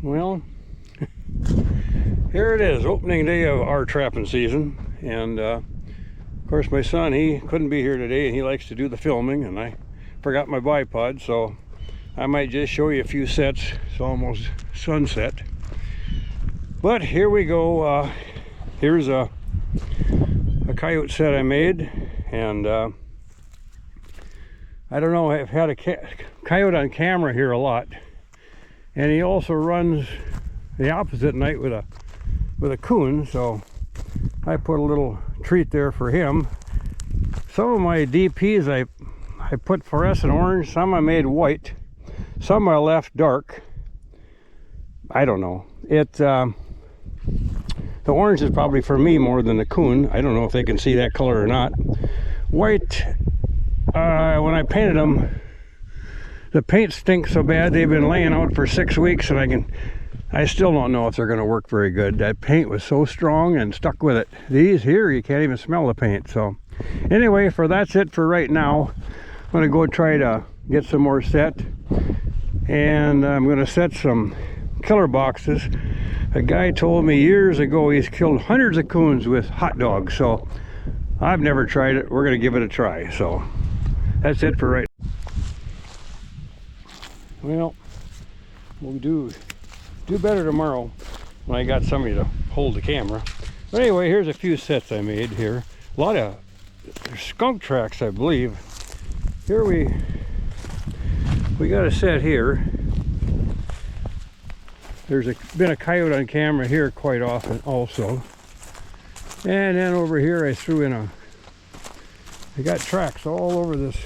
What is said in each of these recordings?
Well, here it is, opening day of our trapping season, and of course my son, he couldn't be here today and he likes to do the filming, and I forgot my bipod, so I might just show you a few sets. It's almost sunset, but here we go. Here's a coyote set I made, and I don't know, I've had a coyote on camera here a lot, and he also runs the opposite night with a coon, so I put a little treat there for him. Some of my DPs I put fluorescent orange, some I made white, some I left dark. I don't know. The orange is probably for me more than the coon. I don't know if they can see that color or not. White, when I painted them, the paint stinks so bad. They've been laying out for 6 weeks, and I still don't know if they're going to work very good. That paint was so strong and stuck with it. These here, you can't even smell the paint. So anyway, that's it for right now. I'm going to go try to get some more set, and I'm going to set some killer boxes. A guy told me years ago he's killed hundreds of coons with hot dogs, so I've never tried it. We're going to give it a try. So that's it for right now. Well, we'll do better tomorrow when I got somebody to hold the camera. But anyway, here's a few sets I made here. A lot of skunk tracks, I believe. Here we got a set here. There's been a coyote on camera here quite often also. And then over here I threw in I got tracks all over this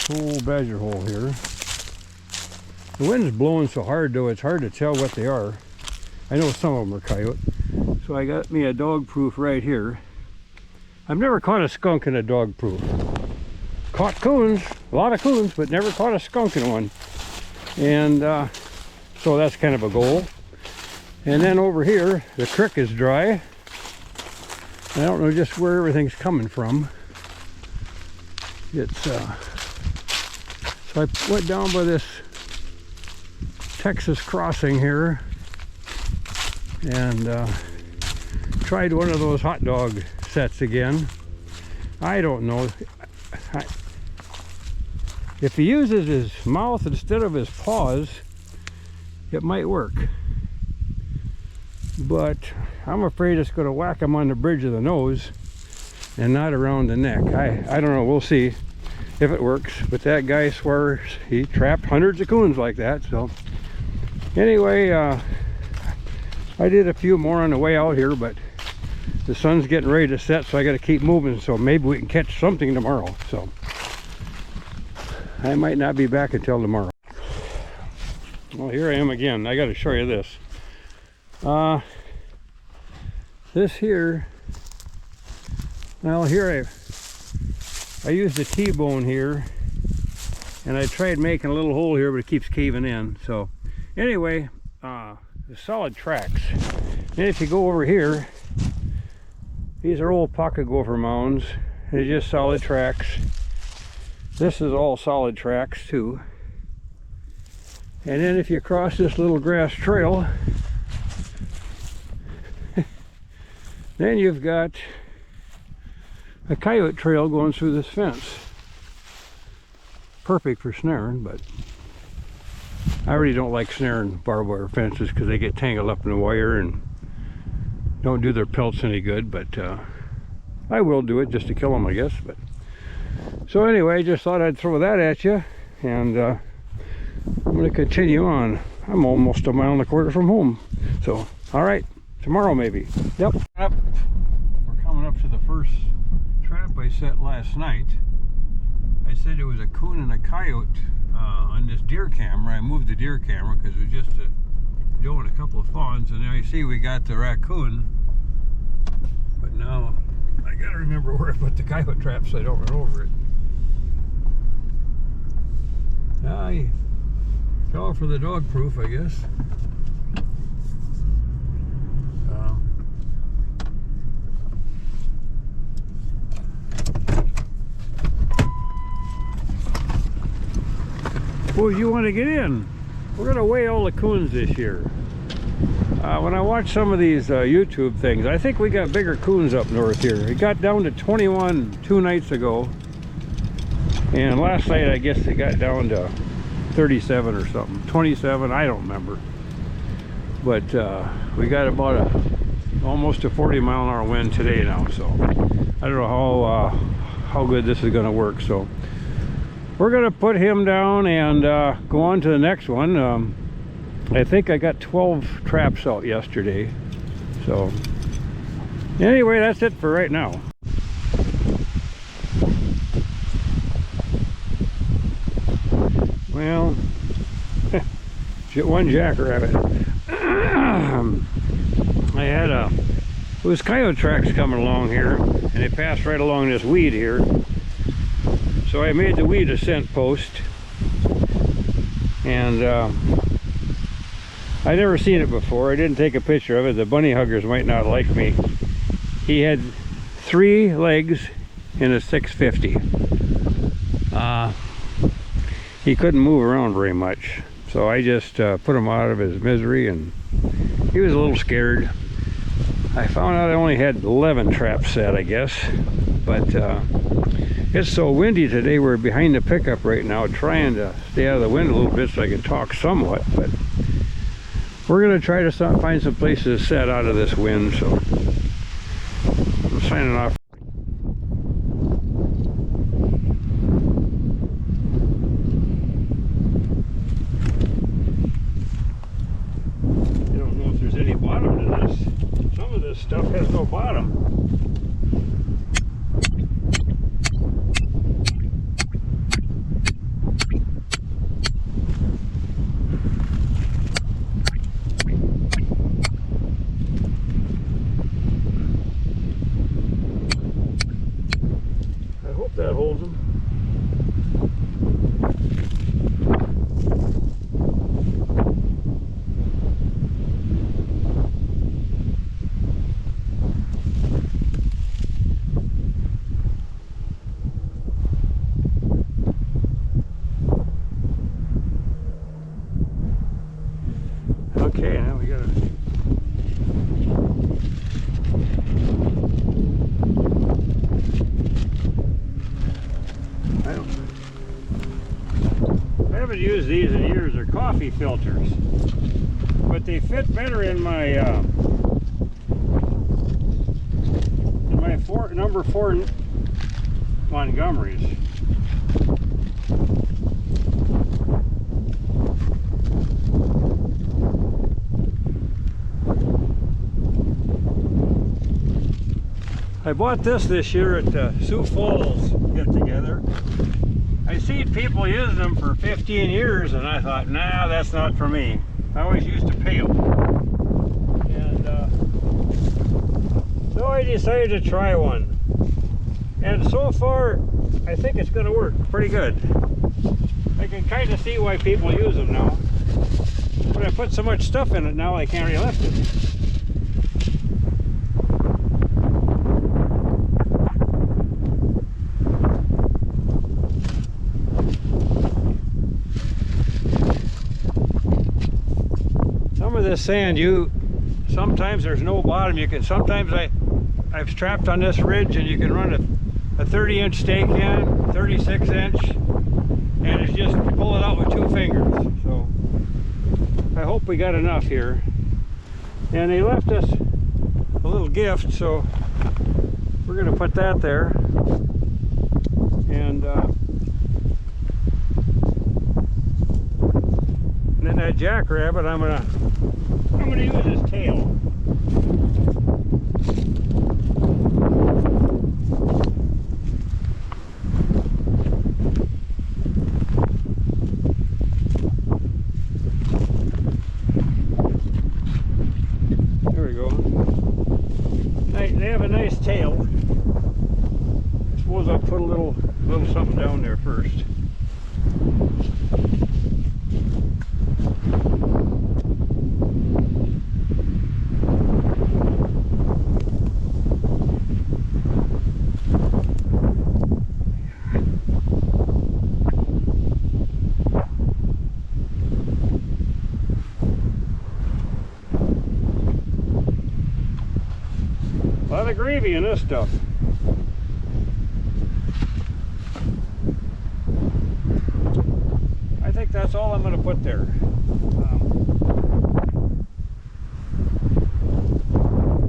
whole badger hole here. The wind's blowing so hard though, it's hard to tell what they are. I know some of them are coyote. So I got me a dog proof right here. I've never caught a skunk in a dog proof. Caught coons, a lot of coons, but never caught a skunk in one. And so that's kind of a goal. And then over here, the creek is dry. I don't know just where everything's coming from. It's so I went down by this Texas crossing here and tried one of those hot dog sets again. I don't know. If he uses his mouth instead of his paws, it might work, but I'm afraid it's going to whack him on the bridge of the nose and not around the neck. I don't know, we'll see if it works, but that guy swears he trapped hundreds of coons like that. So anyway, I did a few more on the way out here, but the sun's getting ready to set, so I got to keep moving, so maybe we can catch something tomorrow. So I might not be back until tomorrow. Well, here I am again. I got to show you this. This here, well, here I used a T-bone here, and I tried making a little hole here, but it keeps caving in. So anyway, the solid tracks. And if you go over here, these are old pocket gopher mounds. They're just solid tracks. This is all solid tracks too. And then if you cross this little grass trail, then you've got a coyote trail going through this fence. Perfect for snaring, but I really don't like snaring barbed wire fences because they get tangled up in the wire and don't do their pelts any good, but I will do it just to kill them, I guess. But so anyway, just thought I'd throw that at you, and I'm going to continue on. I'm almost a mile and a quarter from home. So, all right, tomorrow maybe. Yep. We're coming up to the first trap I set last night. I said it was a coon and a coyote on this deer camera. I moved the deer camera because it was just doing a couple of fawns, and now you see we got the raccoon. But now I got to remember where I put the coyote trap so I don't run over it. I fell for the dog proof, I guess. Well, you want to get in? We're gonna weigh all the coons this year. When I watch some of these YouTube things, I think we got bigger coons up north here. It got down to 21 2 nights ago, and last night I guess it got down to 37 or something, 27, I don't remember. But we got about almost a 40-mile-an-hour wind today now, so I don't know how good this is going to work. So we're going to put him down and go on to the next one. I think I got 12 traps out yesterday. So anyway, that's it for right now. Well, one jackrabbit. I had it was coyote tracks coming along here, and they passed right along this weed here. So I made the weed a scent post, and I never seen it before. I didn't take a picture of it. The bunny huggers might not like me. He had 3 legs in a 650. He couldn't move around very much, so I just put him out of his misery, and he was a little scared. I found out I only had 11 traps set, I guess, but it's so windy today. We're behind the pickup right now, trying to stay out of the wind a little bit so I can talk somewhat, but we're going to try to find some places to set out of this wind. So I'm signing off. I don't know if there's any bottom to this. Some of this stuff has no bottom. That holds them. Okay, now we gotta I haven't used these in years. They're coffee filters, but they fit better in my number 4 Montgomerys. I bought this year at the Sioux Falls get-together. I see people using them for 15 years, and I thought, nah, that's not for me. I always used to pay them. And so I decided to try one. And so far, I think it's going to work pretty good. I can kind of see why people use them now. But I put so much stuff in it now, I can't really lift it. This sand, sometimes there's no bottom. You can sometimes I've trapped on this ridge, and you can run a 30-inch stake in, 36-inch, and it's just pull it out with 2 fingers. So I hope we got enough here. And they left us a little gift, so we're going to put that there. And then that jackrabbit, I'm gonna use his tail. There we go. They have a nice tail. I suppose I'll put a little something down there first. of gravy in this stuff. I think that's all I'm going to put there.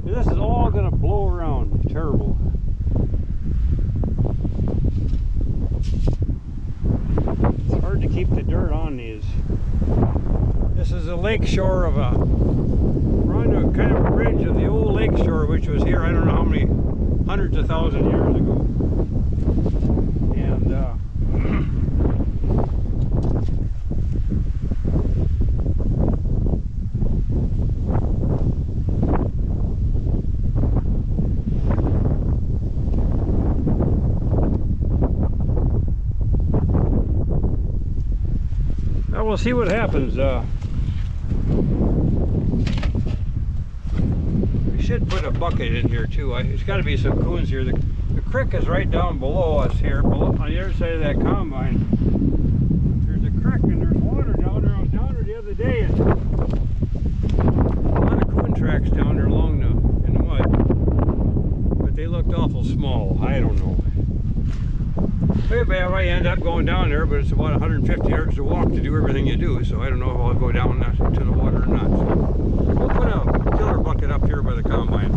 This is all going to blow around. Terrible. It's hard to keep the dirt on these. This is a lake shore of we're on a kind of a ridge of the old lake shore, which was here I don't know how many hundreds of thousands of years ago. And we'll see what happens. We should put a bucket in here too. There's got to be some coons here. The creek is right down below us here, on the other side of that combine. There's a creek and there's water down there. I was down there the other day, and a lot of coon tracks down there along in the mud, but they looked awful small. I don't know. Maybe I might end up going down there, but it's about 150 yards to walk to do everything you do, so I don't know if I'll go down to the water or not. So we'll put a killer bucket up here by the combine.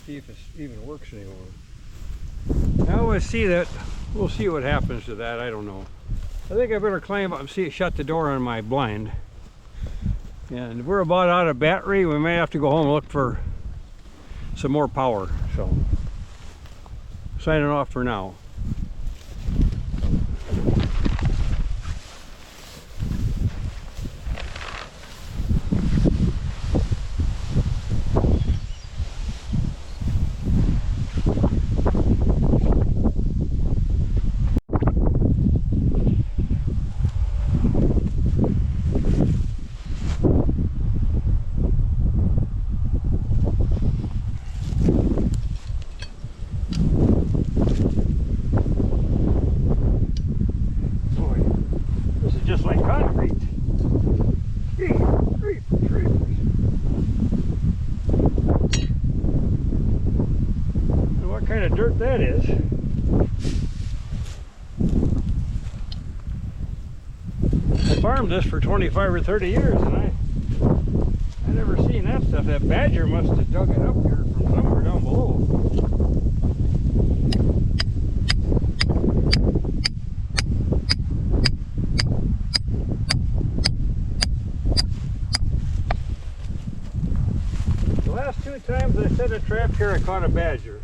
See if it even works anymore. Now we'll see that. We'll see what happens to that. I don't know. I think I better climb up and shut the door on my blind. And we're about out of battery. We may have to go home and look for some more power. So, signing off for now. Just like concrete. And what kind of dirt that is. I farmed this for 25 or 30 years, and I never seen that stuff. That badger must have dug it up here from somewhere down below. The last two times I set a trap here, I caught a badger.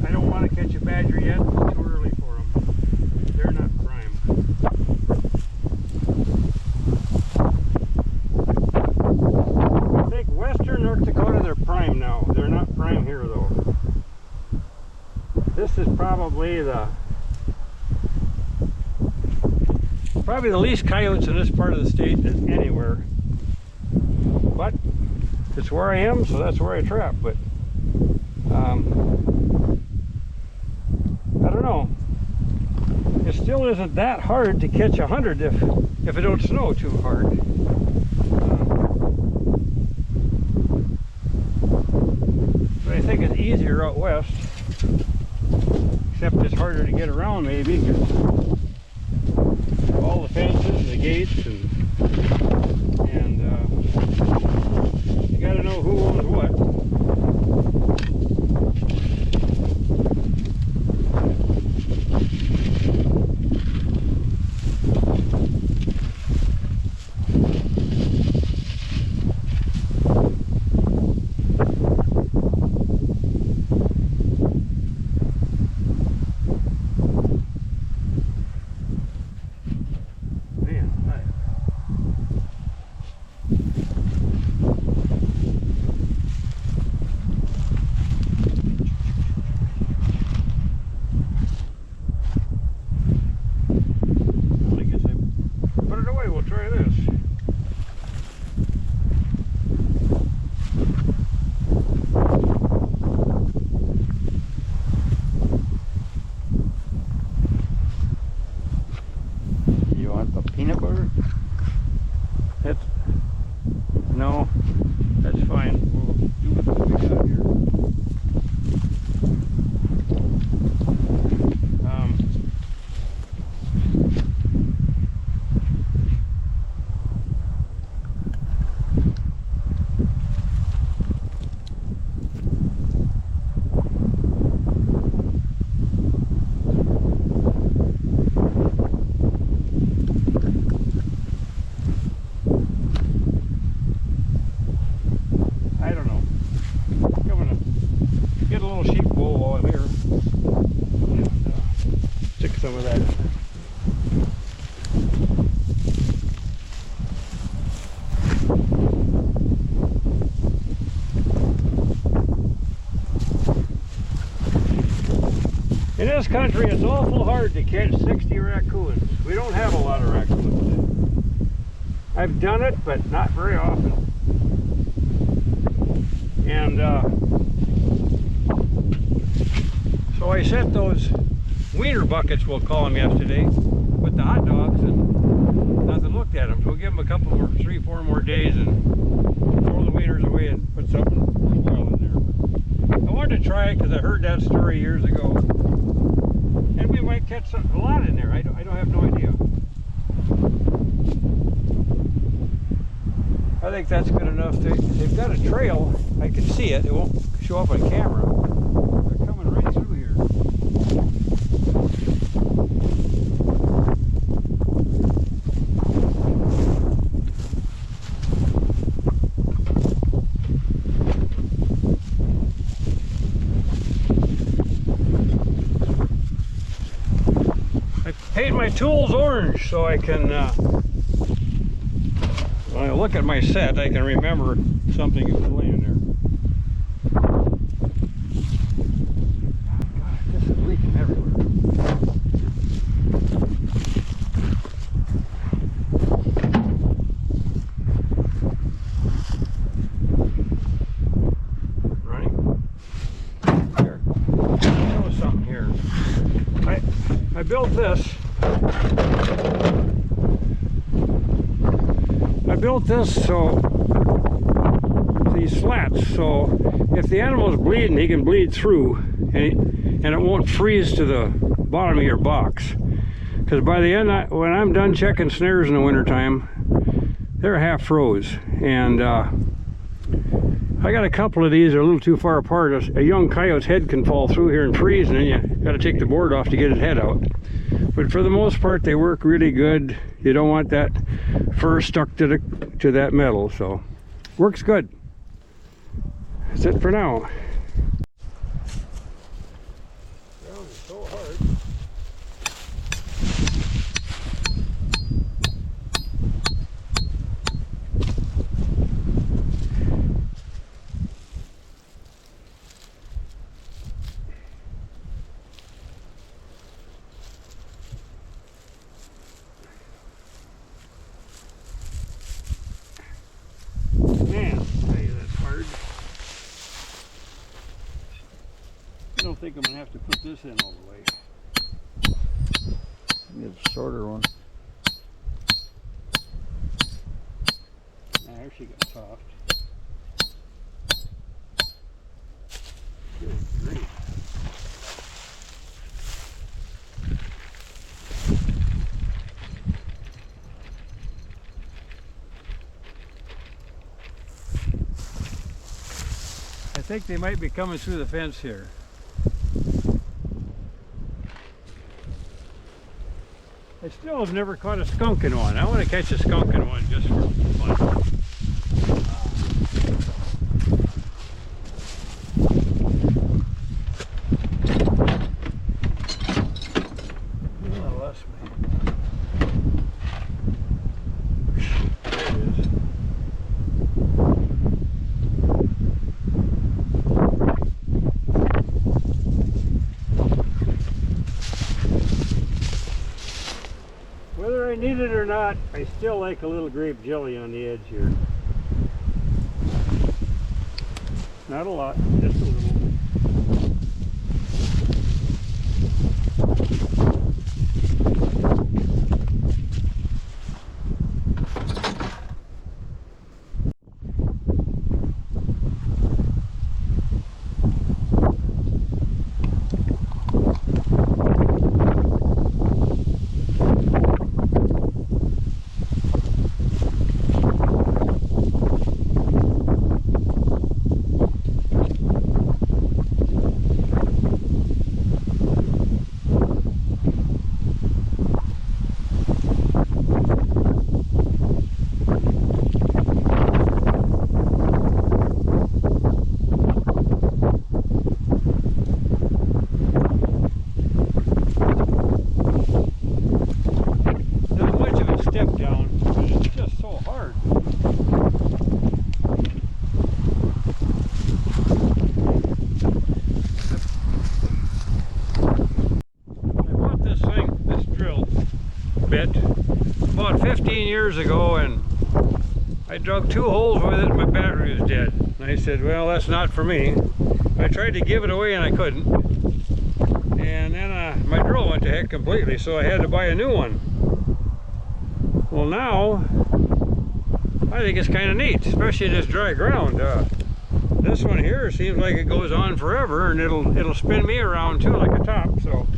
I don't want to catch a badger yet. It's too early for them. They're not prime. I think western North Dakota, they're prime now. They're not prime here though. This is probably the least coyotes in this part of the state than anywhere. But it's where I am, so that's where I trap. But I don't know. It still isn't that hard to catch 100 if it don't snow too hard. But I think it's easier out west. Except it's harder to get around maybe, because all the fences, the gates, and you got to know who owns what. or that's no, that's fine. We'll do what we got here. Some of that. In this country, it's awful hard to catch 60 raccoons. We don't have a lot of raccoons. I've done it, but not very often. And so I sent those wiener buckets, we'll call them, yesterday with the hot dogs, and nothing looked at them. So we'll give them a couple more, 3-4 more days, and throw the wieners away and put something worthwhile in there. I wanted to try it because I heard that story years ago, and we might catch a lot in there. I don't have no idea. I think that's good enough. They've got a trail. I can see it. It won't show up on camera. They're coming right through here. Paint my tools orange so I can, when I look at my set, I can remember something is laying there. God, this is leaking everywhere. Running. Here. Show us something here. I built this. I built this so these slats, so if the animal's bleeding, he can bleed through, and it won't freeze to the bottom of your box. Because by the end, when I'm done checking snares in the wintertime, they're half froze. And I got a couple of these. They're a little too far apart. A young coyote's head can fall through here and freeze, and then you got to take the board off to get his head out. But for the most part, they work really good. You don't want that fur stuck to that metal, so works good. That's it for now. Ground is so hard. Man, I'll tell you that's hard. I don't think I'm going to have to put this in all the way. Get a shorter one. There she got soft. Good grief. I think they might be coming through the fence here. I still have never caught a skunk in one. I want to catch a skunk in one just for fun. Whether I need it or not, I still like a little grape jelly on the edge here. Not a lot, just a little. bit about 15 years ago, and I dug 2 holes with it and my battery was dead. And I said, well, that's not for me. I tried to give it away and I couldn't. And then my drill went to heck completely, so I had to buy a new one. Well, now I think it's kind of neat, especially this dry ground. This one here seems like it goes on forever, and it'll spin me around too, like a top. So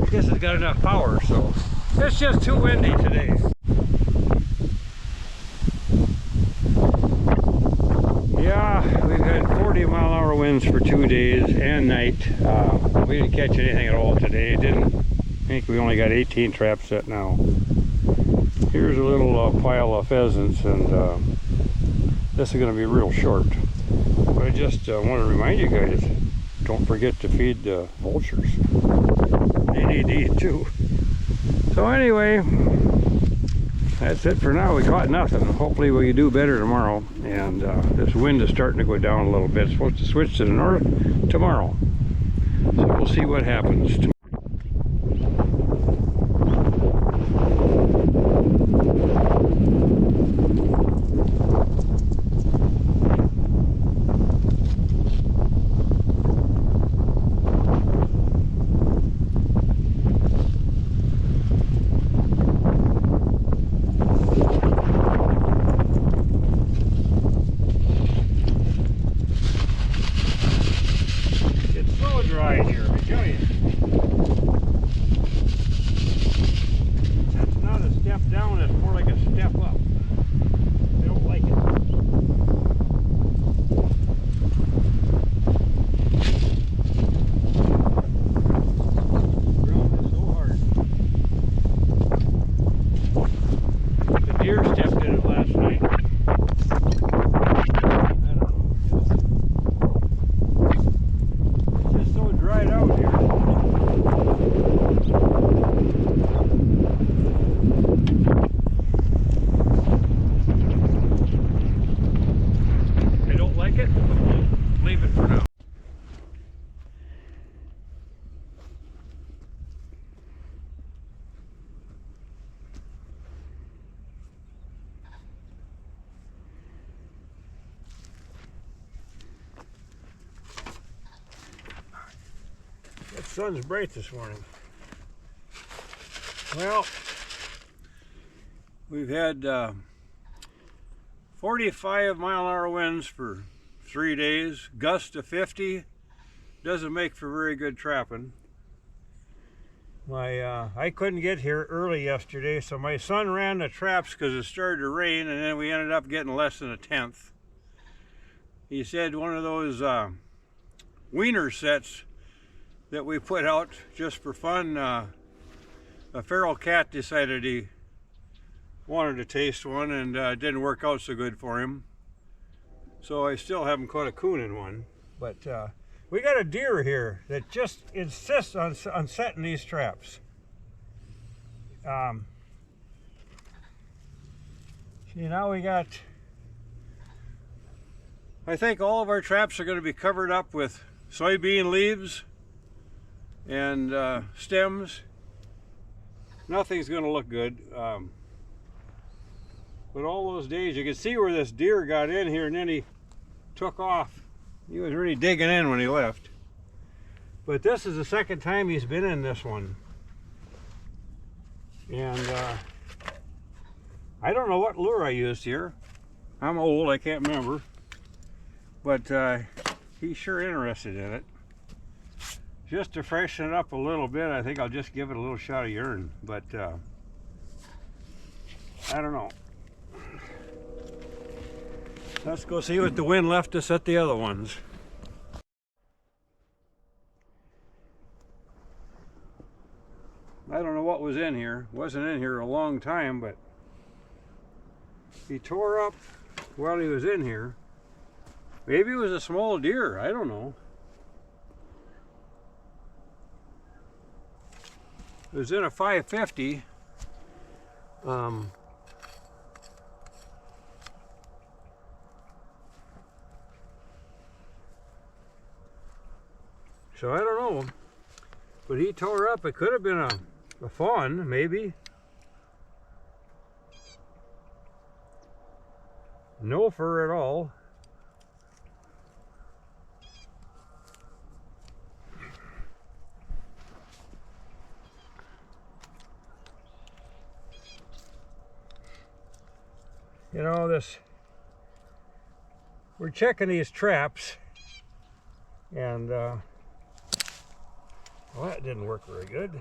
I guess it's got enough power. So it's just too windy today. Yeah, we've had 40-mile-an-hour winds for 2 days and night. We didn't catch anything at all today. I think we only got 18 traps set now. Here's a little pile of pheasants, and this is going to be real short. But I just want to remind you guys, don't forget to feed the vultures. They need to eat too. So anyway, that's it for now. We caught nothing. Hopefully we can do better tomorrow. And this wind is starting to go down a little bit. It's supposed to switch to the north tomorrow. So we'll see what happens. Dry here, I tell you. That's not a step down, it's more like a step up. I don't like it. The ground is so hard. The deer stepped in it last night. Dried out here. I don't like it, but we'll leave it for now. The sun's bright this morning. Well, we've had 45-mile-an-hour winds for 3 days, gusts to 50. Doesn't make for very good trapping. I couldn't get here early yesterday, so my son ran the traps because it started to rain, and then we ended up getting less than a tenth. He said one of those wiener sets that we put out just for fun, a feral cat decided he wanted to taste one, and it didn't work out so good for him. So I still haven't caught a coon in one. But we got a deer here that just insists on setting these traps. See, now we got, I think all of our traps are going to be covered up with soybean leaves and stems. Nothing's going to look good. But all those days, you can see where this deer got in here and then he took off. He was really digging in when he left. But this is the second time he's been in this one. And I don't know what lure I used here. I'm old, I can't remember. But he's sure interested in it. Just to freshen it up a little bit, I think I'll just give it a little shot of urine. But I don't know. Let's go see what the wind left us at the other ones. I don't know what was in here. Wasn't in here a long time, but he tore up while he was in here. Maybe it was a small deer, I don't know. It was in a 550. So I don't know, but he tore up. It could have been A fawn, maybe. No fur at all. You know, we're checking these traps, and well, that didn't work very good.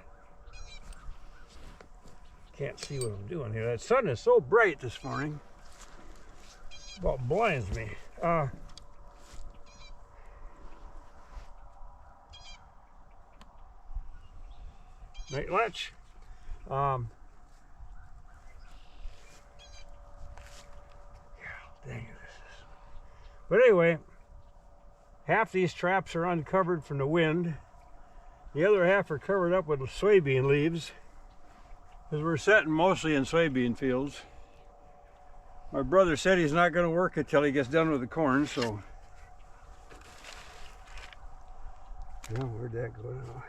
Can't see what I'm doing here. That sun is so bright this morning. About blinds me. Night latch. Yeah, dang it. But anyway, half these traps are uncovered from the wind. The other half are covered up with soybean leaves, because we're setting mostly in soybean fields. My brother said he's not going to work until he gets done with the corn, so. Oh, where'd that go now?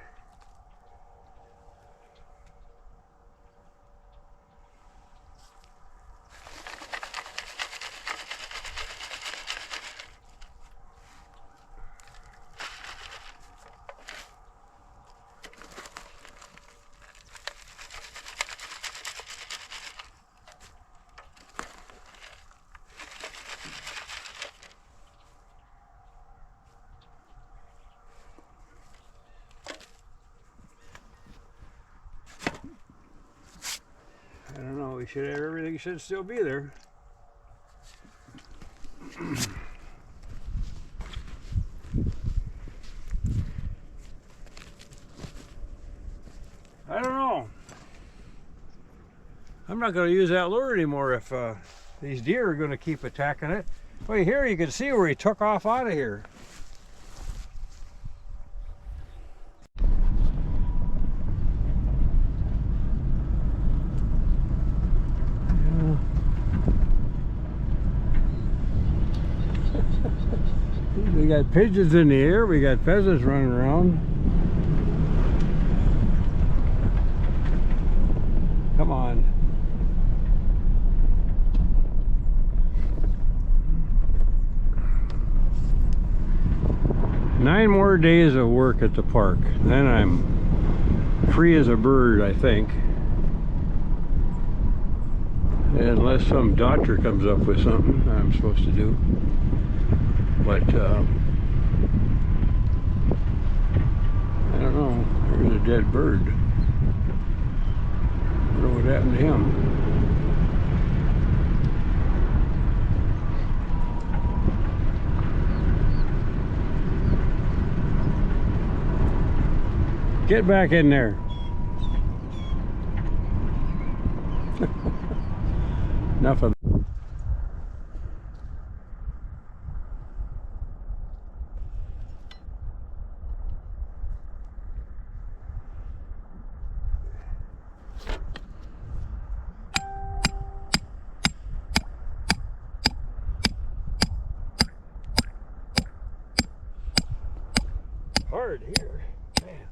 I don't know, we should have everything should still be there. I don't know. I'm not going to use that lure anymore if these deer are going to keep attacking it. Well, here you can see where he took off out of here. We got pigeons in the air, we got pheasants running around. Come on. Nine more days of work at the park. Then I'm free as a bird, I think. Unless some doctor comes up with something I'm supposed to do. But I don't know. There's a dead bird. I don't know what happened to him. Get back in there. Enough of hard here, man.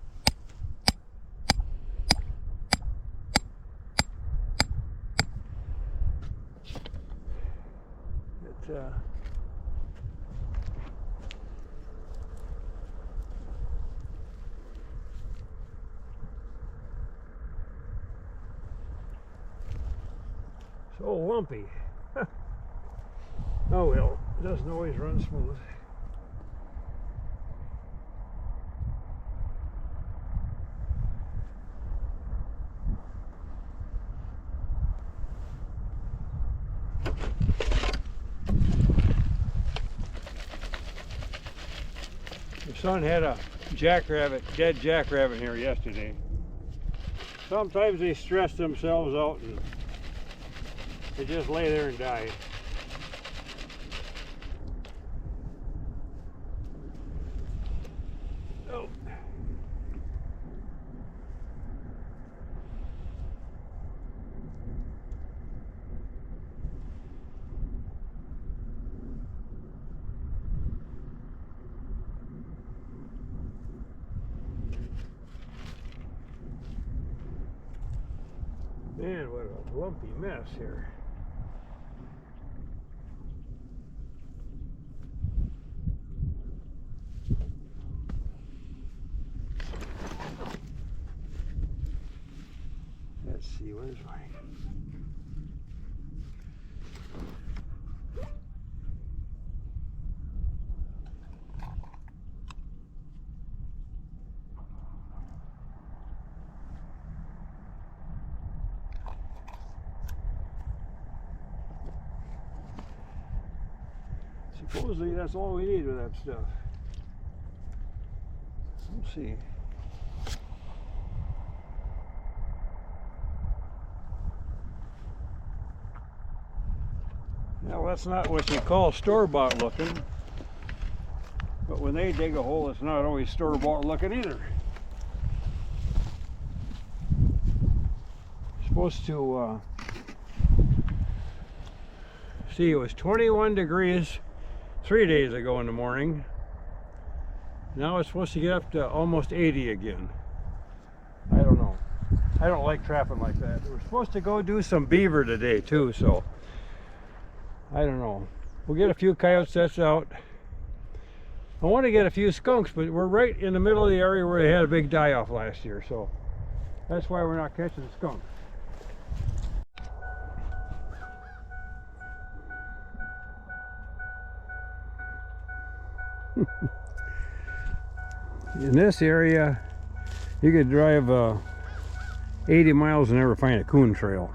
So lumpy. Oh well, it doesn't always run smooth. The son had a jackrabbit, dead jackrabbit here yesterday. Sometimes they stress themselves out and they just lay there and die. Oh. Man, what a lumpy mess here. Let's see, where's my... Supposedly that's all we need with that stuff. Let's see. Now that's not what you call store-bought looking, but when they dig a hole, it's not always store-bought looking either. Supposed to see, it was 21 degrees 3 days ago in the morning. Now it's supposed to get up to almost 80 again. I don't know. I don't like trapping like that. We're supposed to go do some beaver today too, so I don't know. We'll get a few coyote sets out. I want to get a few skunks, but we're right in the middle of the area where they had a big die-off last year, so that's why we're not catching skunks. In this area, you could drive 80 miles and never find a coon trail.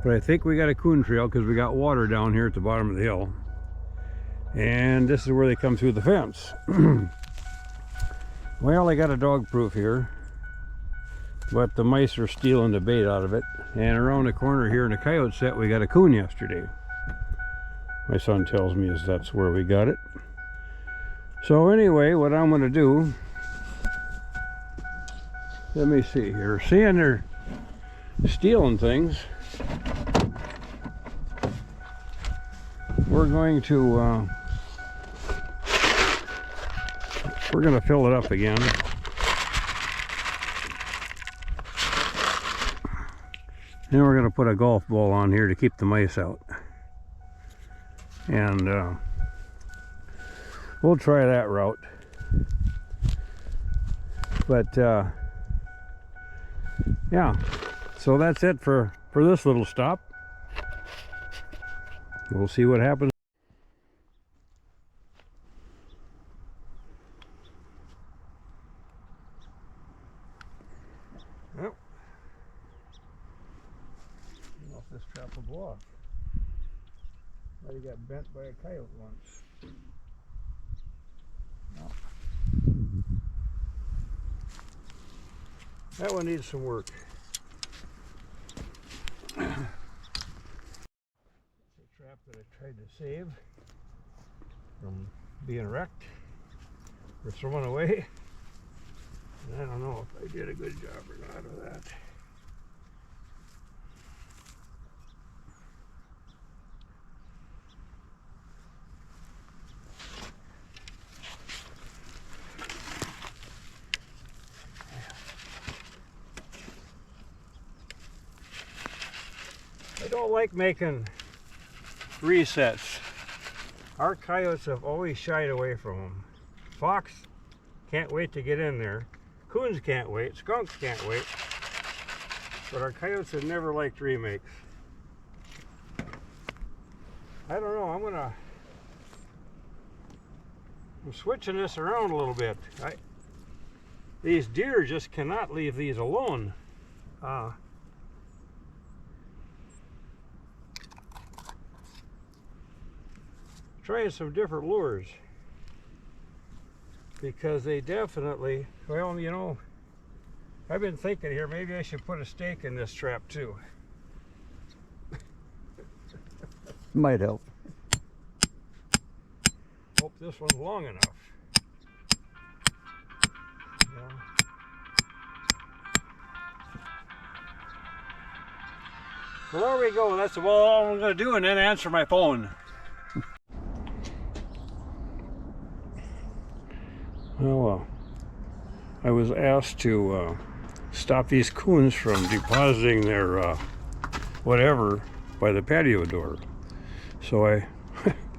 But I think we got a coon trail because we got water down here at the bottom of the hill. And this is where they come through the fence. Well, I got a dog proof here, but the mice are stealing the bait out of it. And around the corner here in the coyote set, we got a coon yesterday. My son tells me is that's where we got it. So anyway, what I'm going to do, let me see here. Seeing they're stealing things, we're going to fill it up again. And we're going to put a golf ball on here to keep the mice out. And we'll try that route. But yeah, so that's it for this little stop. We'll see what happens. Well, I don't know if this trap will go off. Might have got bent by a coyote once. No. That one needs some work. It's a trap that I tried to save from being wrecked or thrown away. And I don't know if I did a good job or not of that. I don't like making resets. Our coyotes have always shied away from them. Fox can't wait to get in there. Coons can't wait. Skunks can't wait. But our coyotes have never liked remakes. I don't know. I'm switching this around a little bit. These deer just cannot leave these alone. Trying some different lures because they definitely, well, you know, I've been thinking here maybe I should put a stake in this trap too. Might help. Hope this one's long enough. Yeah. Well, there we go. That's all I'm going to do, and then answer my phone. Well, I was asked to stop these coons from depositing their whatever by the patio door. So I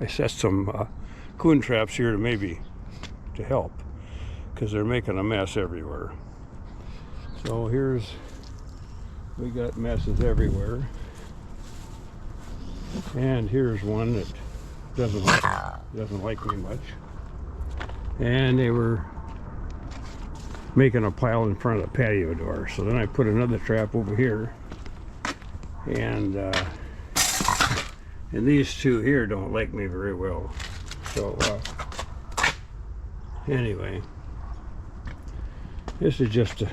I set some coon traps here to maybe to help, because they're making a mess everywhere. So we got messes everywhere. And here's one that doesn't like me much. And they were making a pile in front of the patio door. So then I put another trap over here. And these two here don't like me very well. So anyway, this is just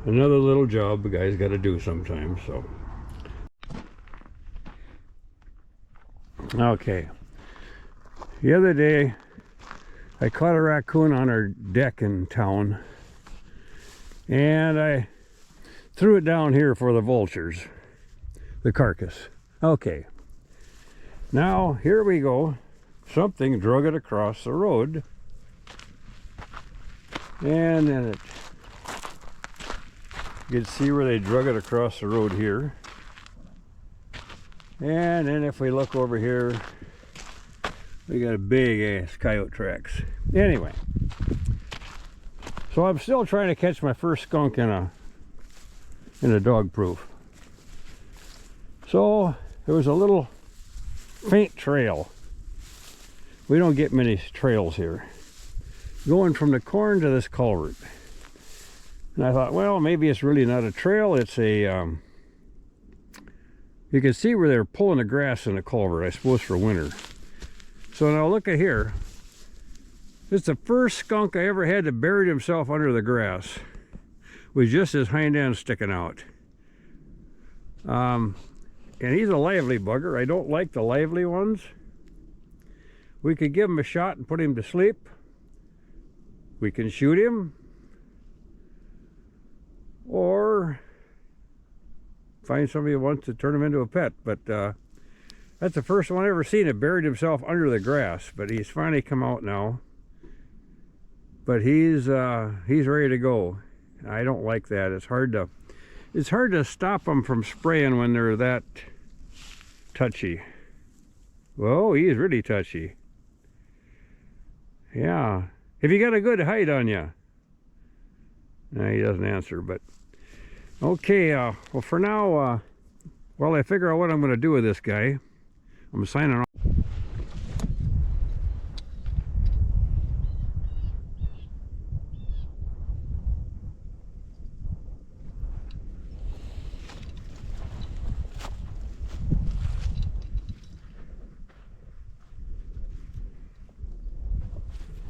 another little job the guy's got to do sometimes. So okay, the other day I caught a raccoon on our deck in town, and I threw it down here for the vultures, the carcass. Okay, now here we go. Something drug it across the road, and then you can see where they drug it across the road here. And then if we look over here, we got a big ass coyote tracks. Anyway, so I'm still trying to catch my first skunk in a dog proof. So there was a little faint trail. We don't get many trails here, going from the corn to this culvert. And I thought, well, maybe it's really not a trail, it's a you can see where they're pulling the grass in the culvert, I suppose, for winter. So now look at here. It's the first skunk I ever had that buried himself under the grass with just his hind end sticking out. And he's a lively bugger. I don't like the lively ones. We could give him a shot and put him to sleep. We can shoot him. Or find somebody who wants to turn him into a pet. But that's the first one I ever seen that buried himself under the grass. But he's finally come out now. But he's ready to go. I don't like that. It's hard to stop them from spraying when they're that touchy. Whoa, he's really touchy. Yeah. Have you got a good height on you? No, he doesn't answer, but okay, well for now, while I figure out what I'm going to do with this guy, I'm signing off.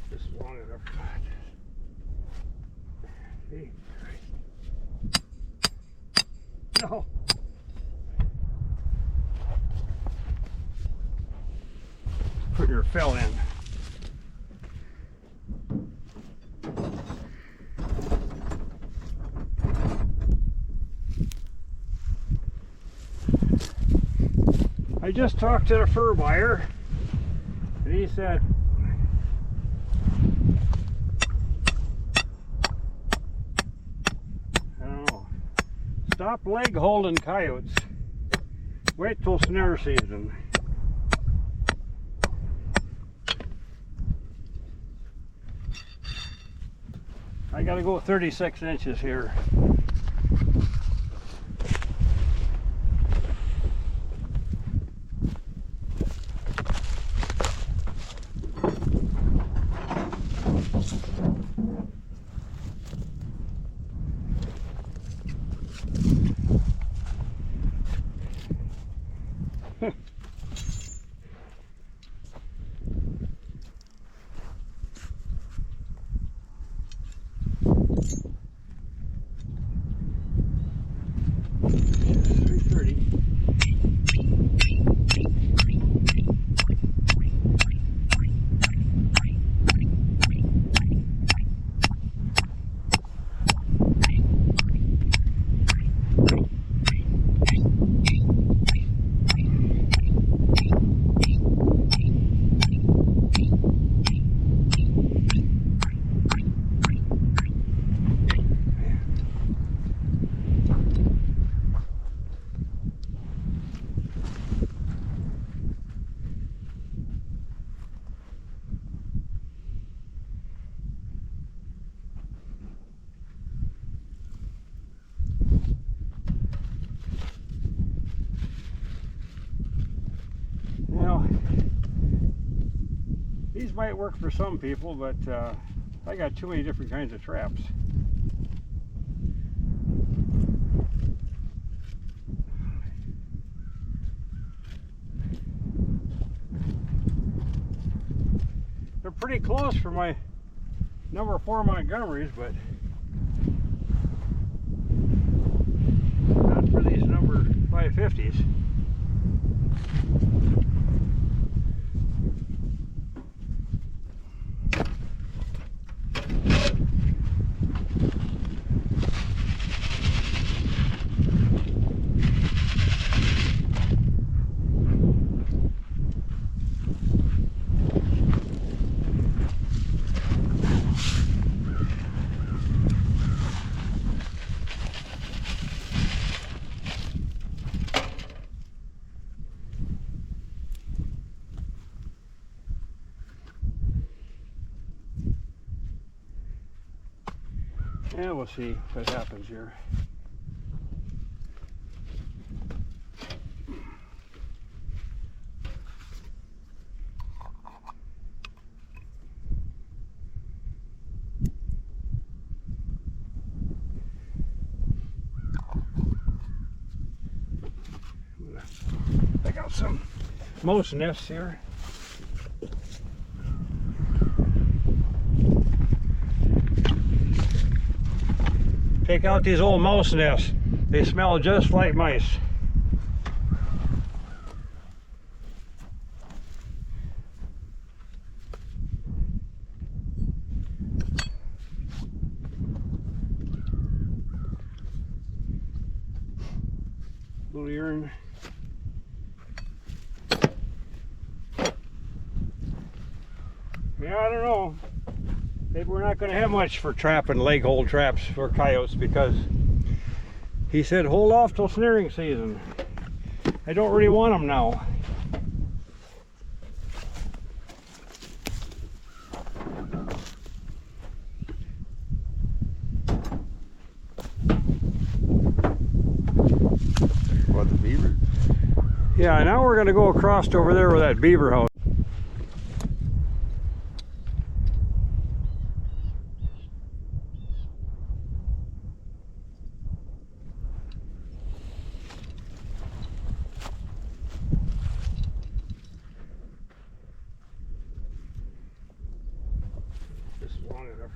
This is long enough. Hey. No. Put your fell in. I just talked to the fur buyer, and he said, stop leg holding coyotes. Wait till snare season. I gotta go 36 inches here. might work for some people, but I got too many different kinds of traps. They're pretty close for my number 4 Montgomerys, but not for these number 550s. Yeah, we'll see what happens here. I got some moose nests here. Take out these old mouse nests. They smell just like mice. Blue urine. Yeah, I don't know. Maybe we're not going to have much for trapping leg hold traps for coyotes, because he said hold off till snaring season. I don't really want them now. What, the beaver? Yeah, now we're going to go across over there with that beaver house. This is long enough.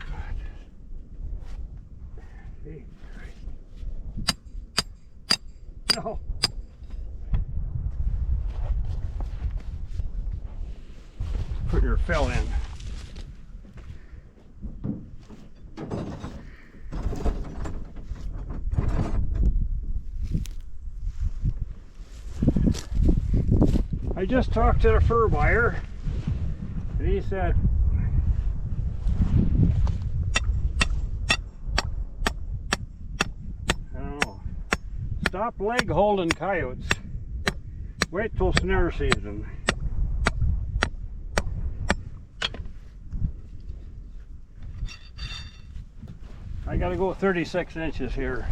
See? No. Put your fell in. I just talked to the fur buyer, and he said, I don't know, stop leg holding coyotes. Wait till snare season. I gotta go 36 inches here.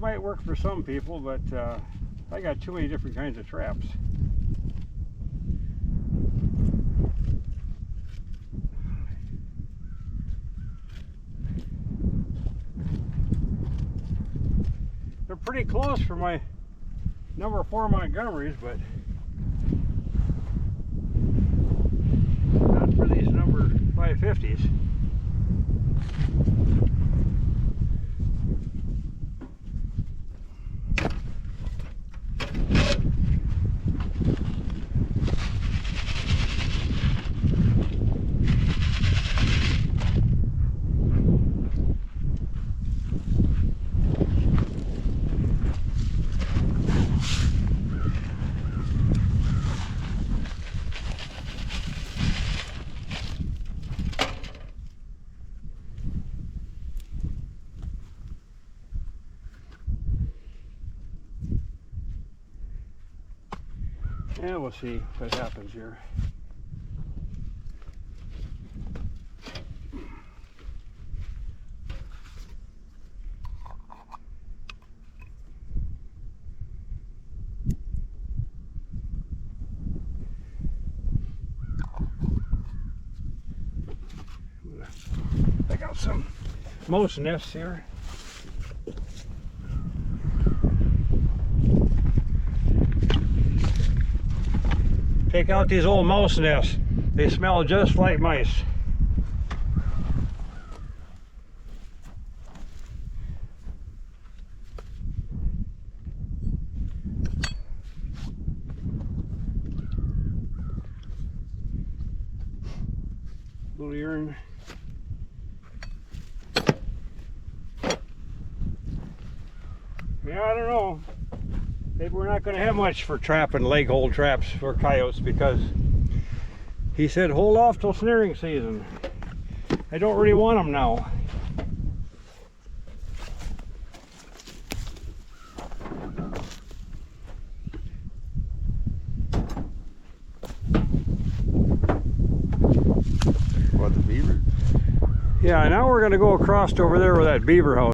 might work for some people, but I got too many different kinds of traps. They're pretty close for my number 4 Montgomerys, but not for these number 550s. And we'll see what happens here. I got some moose nests here. Take out these old mouse nests. They smell just like mice. Blue urine. Yeah, I don't know. Maybe we're not going to have much for trapping leg hold traps for coyotes, because he said hold off till snaring season. I don't really want them now. What, the beaver? Yeah, now we're going to go across over there where that beaver house